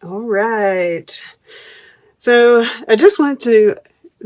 All right. So I just wanted to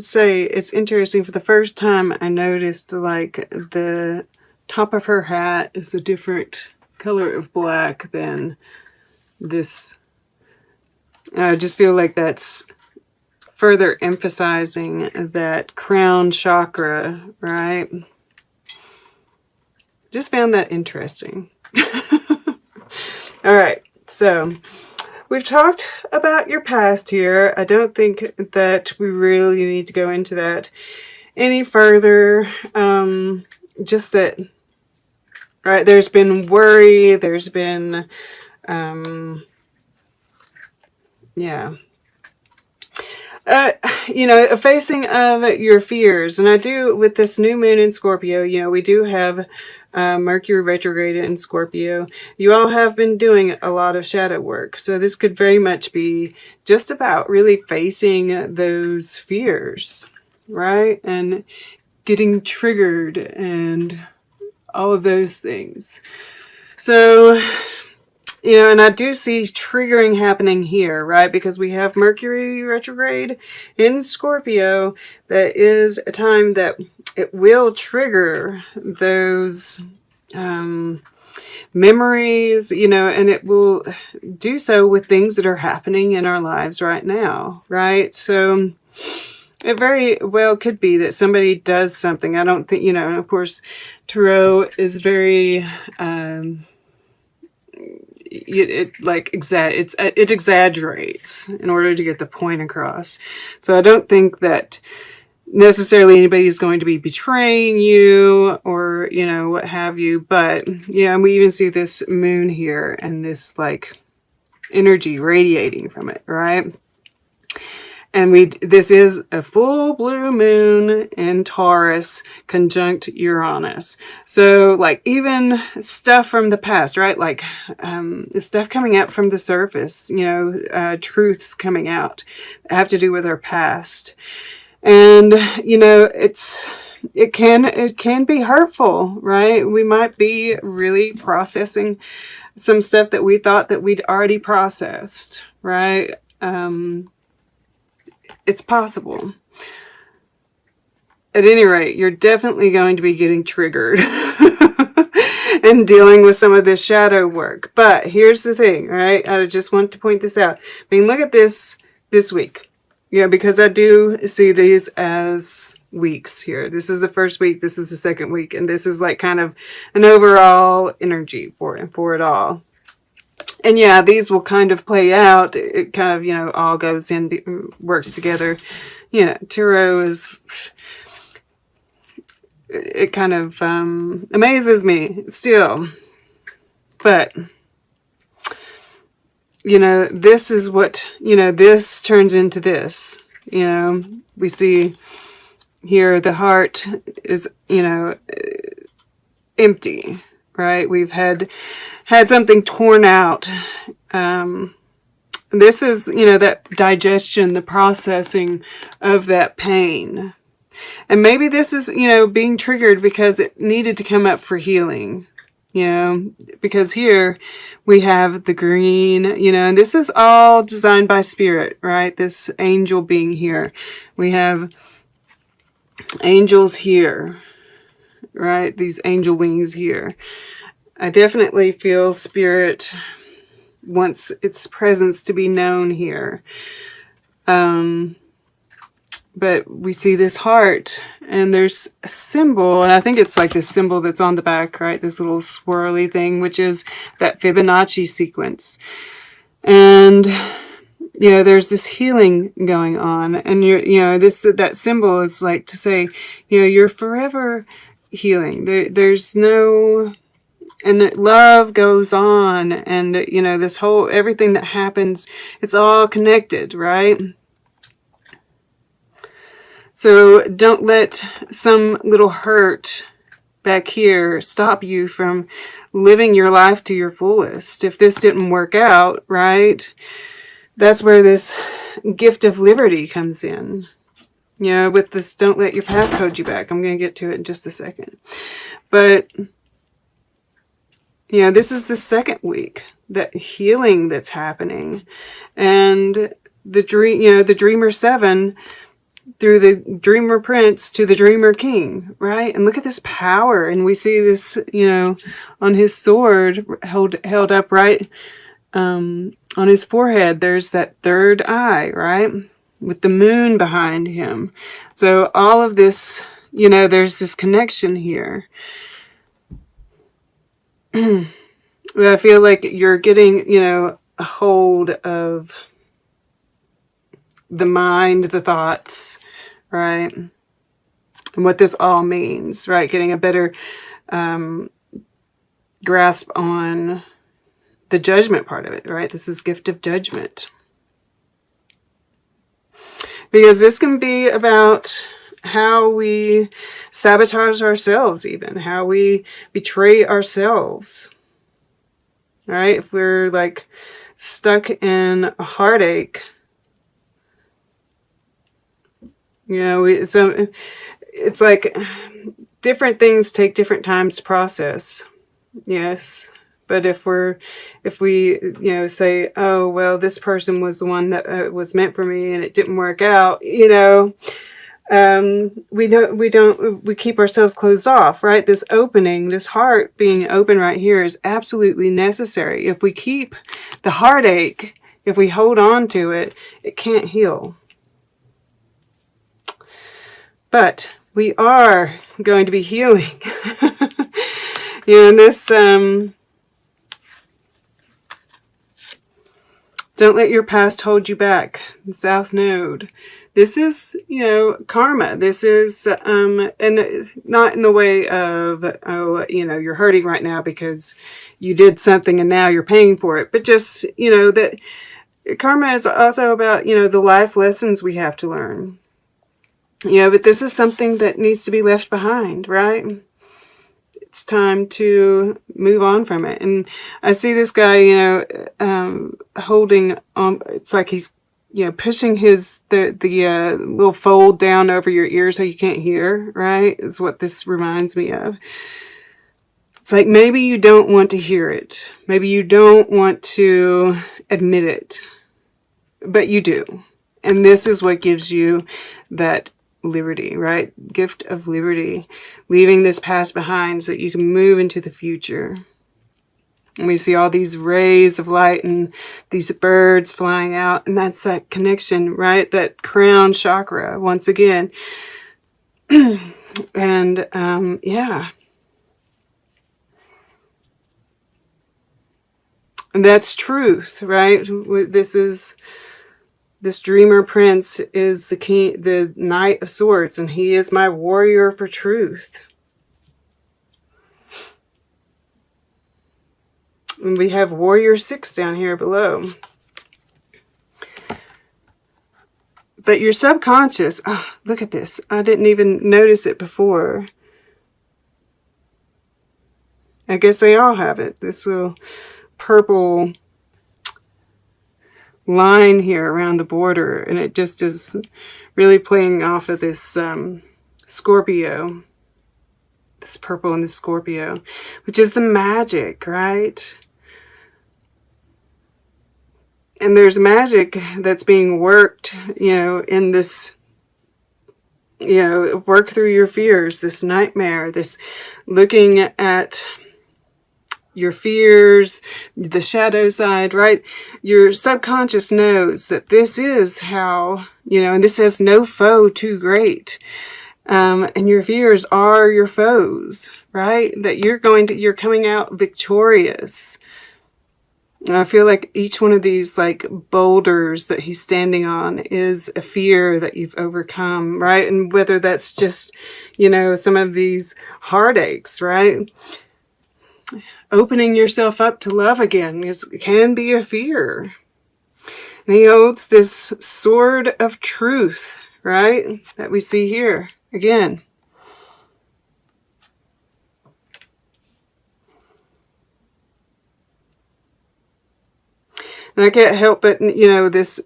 say it's interesting. For the first time, I noticed like the top of her hat is a different color of black than this. I just feel like that's further emphasizing that crown chakra, right? Just found that interesting. All right, so we've talked about your past here. I don't think that we really need to go into that any further. Just that, right, there's been worry, there's been, yeah. A facing of your fears. And I do, with this new moon in Scorpio, we do have Mercury retrograde in Scorpio. You all have been doing a lot of shadow work. So this could very much be just about really facing those fears, right? And getting triggered and all of those things. So, and I do see triggering happening here, right? Because we have Mercury retrograde in Scorpio. That is a time that it will trigger those memories, and it will do so with things that are happening in our lives right now, right? So it very well could be that somebody does something. I don't think, and of course, tarot is very... it exaggerates in order to get the point across. So I don't think that necessarily anybody's going to be betraying you or, what have you. But, we even see this moon here and this like energy radiating from it, right? And this is a full blue moon in Taurus conjunct Uranus. So like even stuff from the past, right? Like stuff coming out from the surface, truths coming out that have to do with our past. And, it can be hurtful, right? We might be really processing some stuff that we thought that we'd already processed, right? It's possible. At any rate, you're definitely going to be getting triggered and dealing with some of this shadow work. But here's the thing, right? I just want to point this out. Look at this week. Because I do see these as weeks here. This is the first week, this is the second week, and this is like kind of an overall energy for it all. And yeah, these will kind of play out. It kind of, all goes in, works together. Tarot is, it kind of amazes me still. But, this is what, this turns into this. We see here the heart is, empty, right? We've had something torn out. This is, that digestion, the processing of that pain. And maybe this is, being triggered because it needed to come up for healing. Because here we have the green, and this is all designed by spirit, right? This angel being here. We have angels here, right? These angel wings here. I definitely feel spirit wants its presence to be known here. But we see this heart and there's a symbol, and I think it's like this symbol that's on the back, right? This little swirly thing, which is that Fibonacci sequence. And, there's this healing going on, and that symbol is like to say, you're forever healing. There's no... And love goes on, and, this whole, everything that happens, it's all connected, right? So don't let some little hurt back here stop you from living your life to your fullest. If this didn't work out, right, that's where this gift of liberty comes in. With this, don't let your past hold you back. I'm going to get to it in just a second. But... this is the second week that healing that's happening. And the dream, you know, the Dreamer 7 through the Dreamer Prince to the Dreamer King, right? And look at this power. And we see this, you know, on his sword held up right on his forehead. There's that third eye, right? With the moon behind him. So all of this, you know, there's this connection here. I feel like you're getting, you know, a hold of the mind, the thoughts, right? And what this all means, right? Getting a better grasp on the judgment part of it, right? This is gift of judgment. Because this can be about how we sabotage ourselves, even how we betray ourselves. Right? If we're like stuck in a heartache, you know, so it's like different things take different times to process. Yes. But if we, you know, say, oh, well, this person was the one that was meant for me and it didn't work out, you know, we keep ourselves closed off, right? This opening, this heart being open right here is absolutely necessary. If we keep the heartache, if we hold on to it, it can't heal. But we are going to be healing. You know, and this, don't let your past hold you back. South Node. This is, you know, karma. This is, and not in the way of, oh, you know, you're hurting right now because you did something and now you're paying for it. But just, you know, that karma is also about, you know, the life lessons we have to learn. Yeah, but this is something that needs to be left behind, right? It's time to move on from it. And I see this guy, you know, holding on. It's like he's, you know, pushing the little fold down over your ear so you can't hear, right? Is what this reminds me of. It's like maybe you don't want to hear it. Maybe you don't want to admit it. But you do. And this is what gives you that liberty, right? Gift of liberty. Leaving this past behind so that you can move into the future. And we see all these rays of light and these birds flying out. And that's that connection, right? That crown chakra, once again. And, yeah. And that's truth, right? This Dreamer Prince is the king, the Knight of Swords, and he is my warrior for truth. And we have Warrior 6 down here below. But your subconscious, oh, look at this. I didn't even notice it before. I guess they all have it. This little purple line here around the border, and it just is really playing off of this Scorpio. This purple and this Scorpio, which is the magic, right? And there's magic that's being worked, you know, in this, you know, work through your fears, this nightmare, this looking at your fears, the shadow side, right? Your subconscious knows that this is how, you know, and this has no foe too great. And your fears are your foes, right? That you're coming out victorious. And I feel like each one of these like boulders that he's standing on is a fear that you've overcome, right? And whether that's just, you know, some of these heartaches, right? Opening yourself up to love again can be a fear. And he holds this sword of truth, right? That we see here again. And I can't help but, you know, this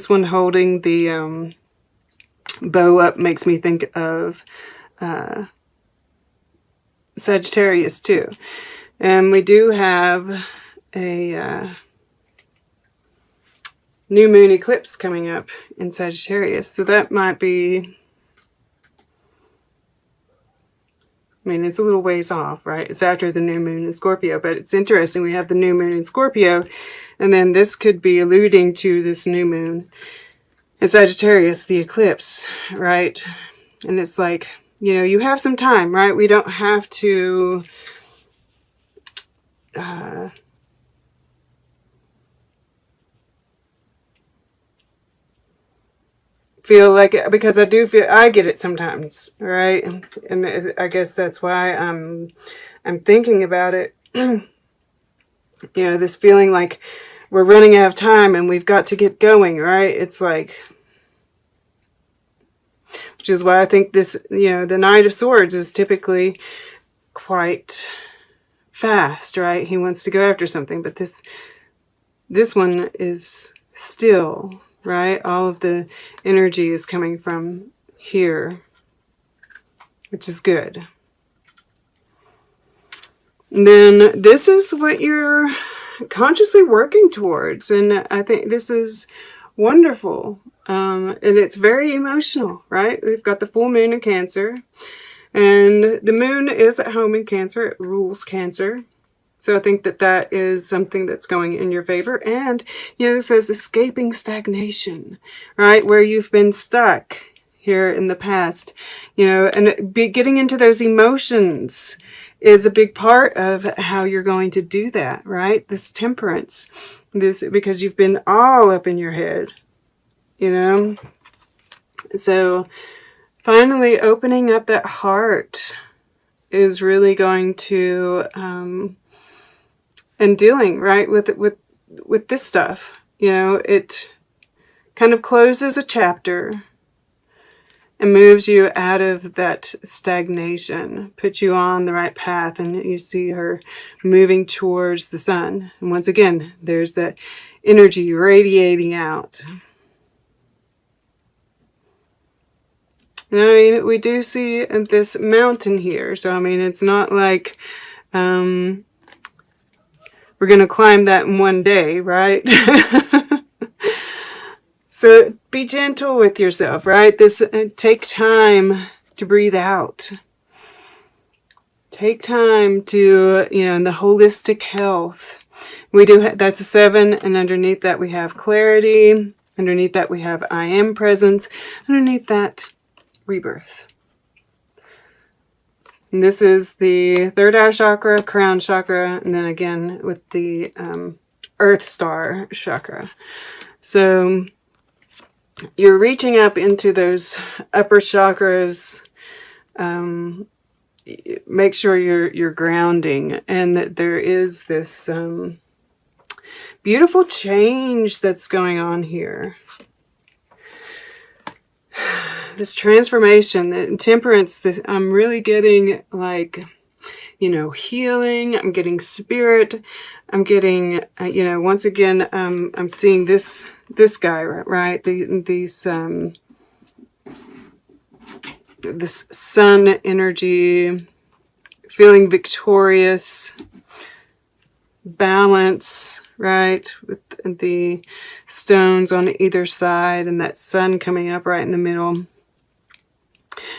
one holding the bow up makes me think of Sagittarius too. And we do have a new moon eclipse coming up in Sagittarius. So that might be, I mean, it's a little ways off, right? It's after the new moon in Scorpio, but it's interesting. We have the new moon in Scorpio, and then this could be alluding to this new moon in Sagittarius, the eclipse, right? And it's like, you know, you have some time, right? We don't have to feel like it, because I do feel, I get it sometimes, right? And I guess that's why I'm thinking about it. You know, this feeling like we're running out of time and we've got to get going, right? It's like, which is why I think this, you know, the Knight of Swords is typically quite fast, right? He wants to go after something, but this one is still, right? All of the energy is coming from here, which is good. And then this is what you're consciously working towards, and I think this is wonderful. And it's very emotional, right? We've got the full moon in Cancer, and the moon is at home in Cancer. It rules Cancer. So I think that that is something that's going in your favor. And, you know, this says escaping stagnation, right? Where you've been stuck here in the past, you know, and getting into those emotions is a big part of how you're going to do that, right? This temperance, this, because you've been all up in your head, you know? So finally opening up that heart is really going to, and dealing, right, with this stuff. You know, it kind of closes a chapter and moves you out of that stagnation, puts you on the right path, and you see her moving towards the sun. And once again, there's that energy radiating out. And I mean, we do see this mountain here, so I mean, it's not like we're going to climb that in one day, right? So be gentle with yourself, right? Take time to breathe out. Take time to, you know, in the holistic health. We do, that's a 7, and underneath that we have clarity. Underneath that we have I am presence. Underneath that, rebirth. And this is the third eye chakra, crown chakra, and then again with the earth star chakra. So you're reaching up into those upper chakras. Make sure you're grounding, and that there is this beautiful change that's going on here. This transformation, the temperance, I'm really getting like, you know, healing. I'm getting spirit. I'm getting, you know, once again, I'm seeing this guy, right? This sun energy, feeling victorious, balance, right? With the stones on either side and that sun coming up right in the middle.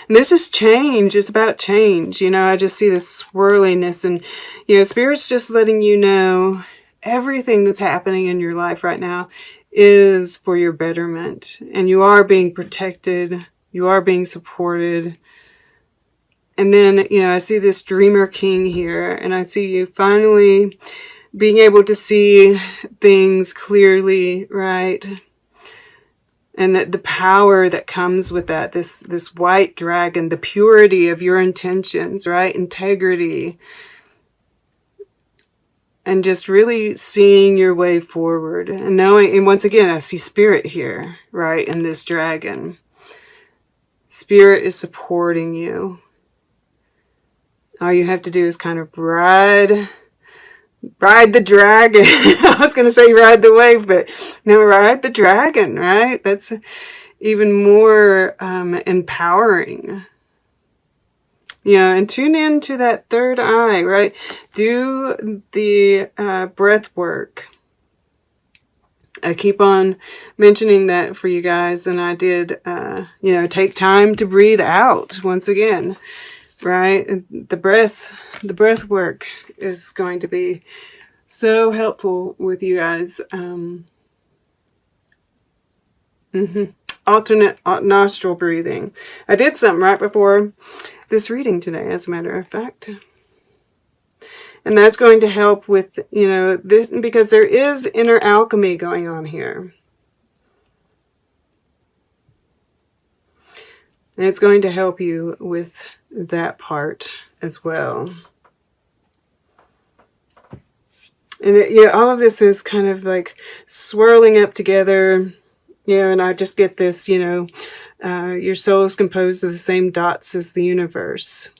And this is change. It's about change. You know, I just see this swirliness, and, you know, Spirit's just letting you know everything that's happening in your life right now is for your betterment. And you are being protected. You are being supported. And then, you know, I see this Dreamer King here, and I see you finally being able to see things clearly, right? And the power that comes with that, this white dragon, the purity of your intentions, right? Integrity. And just really seeing your way forward. And knowing, and once again, I see spirit here, right? In this dragon. Spirit is supporting you. All you have to do is kind of ride the dragon. I was going to say ride the wave, but no, ride the dragon, right? That's even more empowering. Yeah, and tune into that third eye, right? Do the breath work. I keep on mentioning that for you guys, and I did, take time to breathe out once again, right? The breath work is going to be so helpful with you guys. Alternate nostril breathing. I did something right before this reading today, as a matter of fact. And that's going to help with, this, because there is inner alchemy going on here. And it's going to help you with that part as well. And all of this is kind of like swirling up together, and I just get this, your soul is composed of the same dots as the universe,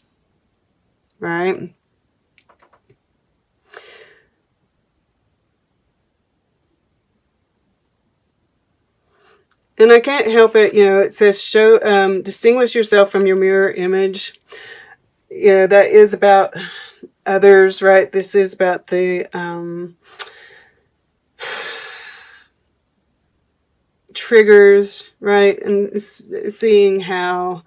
right? And I can't help it, it says distinguish yourself from your mirror image. That is about others, right? This is about the triggers, right? And seeing how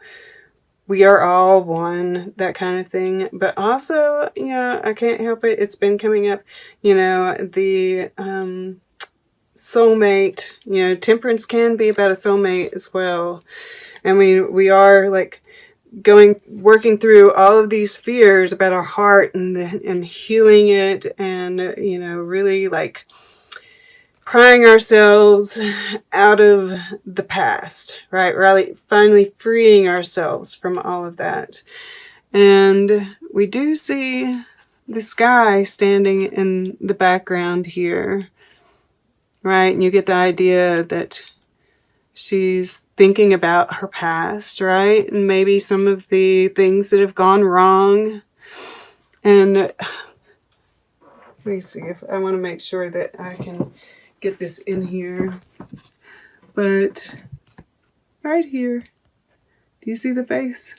we are all one, that kind of thing. But also, I can't help it. It's been coming up, the soulmate, temperance can be about a soulmate as well. I mean, we are like working through all of these fears about our heart and healing it, and, really like prying ourselves out of the past, right? Really finally freeing ourselves from all of that. And we do see the sky standing in the background here, right? And you get the idea that she's thinking about her past, right? And maybe some of the things that have gone wrong. And let me see if I want to make sure that I can get this in here. But right here, do you see the face?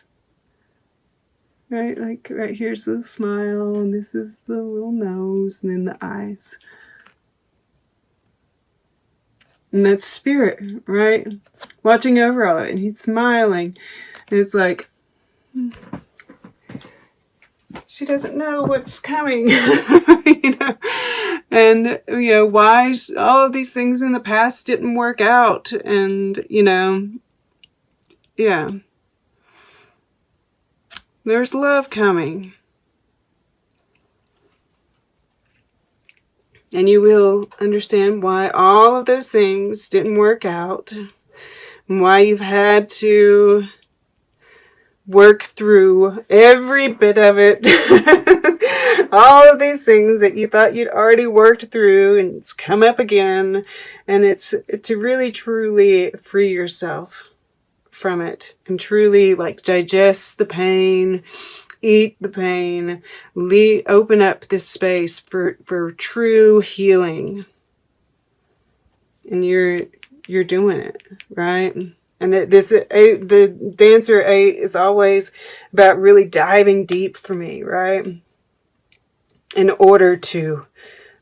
Right, like right here's the smile, and this is the little nose, and then the eyes. And that's spirit, right? Watching over all of it, and he's smiling. And it's like, she doesn't know what's coming, and, why all of these things in the past didn't work out. And, yeah. There's love coming. And you will understand why all of those things didn't work out, and why you've had to work through every bit of it. All of these things that you thought you'd already worked through, and it's come up again. And it's to really truly free yourself from it, and truly like digest the pain, eat the pain, open up this space for true healing. And you're doing it, right? And the Dancer 8 is always about really diving deep for me, right? In order to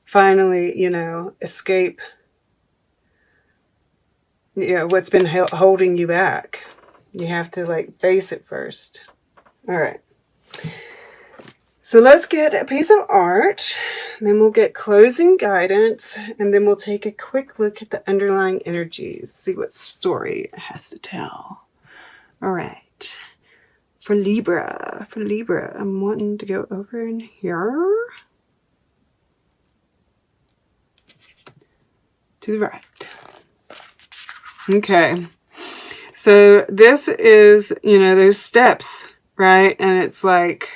finally, escape, what's been holding you back. You have to like face it first. All right. So let's get a piece of art, then we'll get closing guidance, and then we'll take a quick look at the underlying energies, see what story it has to tell. All right. For Libra, I'm wanting to go over in here to the right. Okay. So this is, those steps, right? And it's like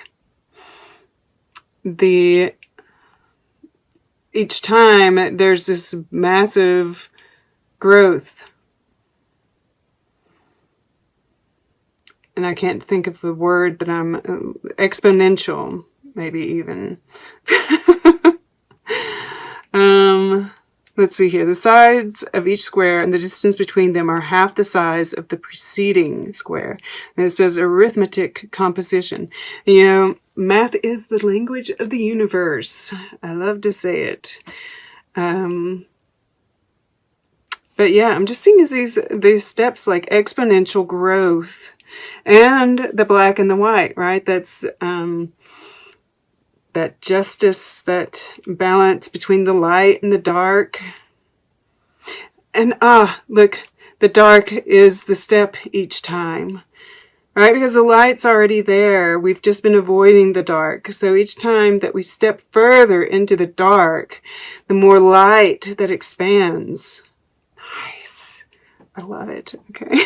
each time there's this massive growth. And I can't think of the word that I'm, exponential, maybe even. let's see here. The sides of each square and the distance between them are half the size of the preceding square. And it says arithmetic composition. And, you know, math is the language of the universe. I love to say it. But yeah, I'm just seeing these steps like exponential growth, and the black and the white, right? That's that justice, that balance between the light and the dark. And look, the dark is the step each time, right? Because the light's already there. We've just been avoiding the dark. So each time that we step further into the dark, the more light that expands. Nice. I love it. Okay.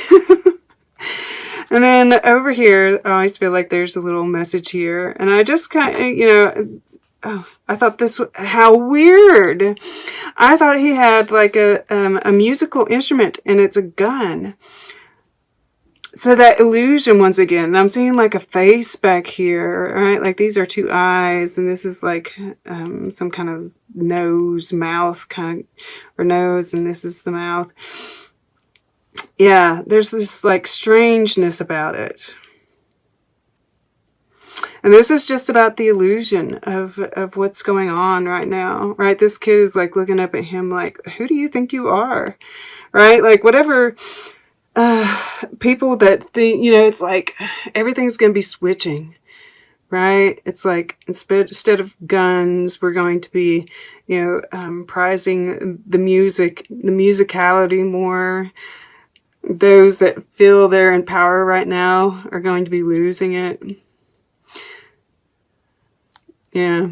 And then over here, I always feel like there's a little message here. And I just kind of, you know, I thought this, how weird. I thought he had like a musical instrument, and it's a gun. So that illusion once again. And I'm seeing like a face back here, right? Like these are two eyes, and this is like some kind of nose, mouth kind of, or nose, and this is the mouth. Yeah, there's this like strangeness about it. And this is just about the illusion of what's going on right now, right? This kid is like looking up at him like, who do you think you are? Right? Like whatever people that think, you know, it's like everything's going to be switching, right? It's like instead of guns, we're going to be, you know, prizing the music, the musicality more. Those that feel they're in power right now are going to be losing it. Yeah.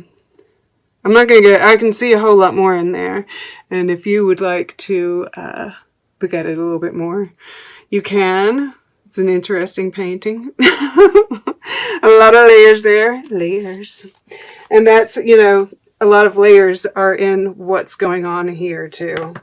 I'm not going to I can see a whole lot more in there. And if you would like to look at it a little bit more, you can. It's an interesting painting. A lot of layers there. Layers. And that's, you know, a lot of layers are in what's going on here too.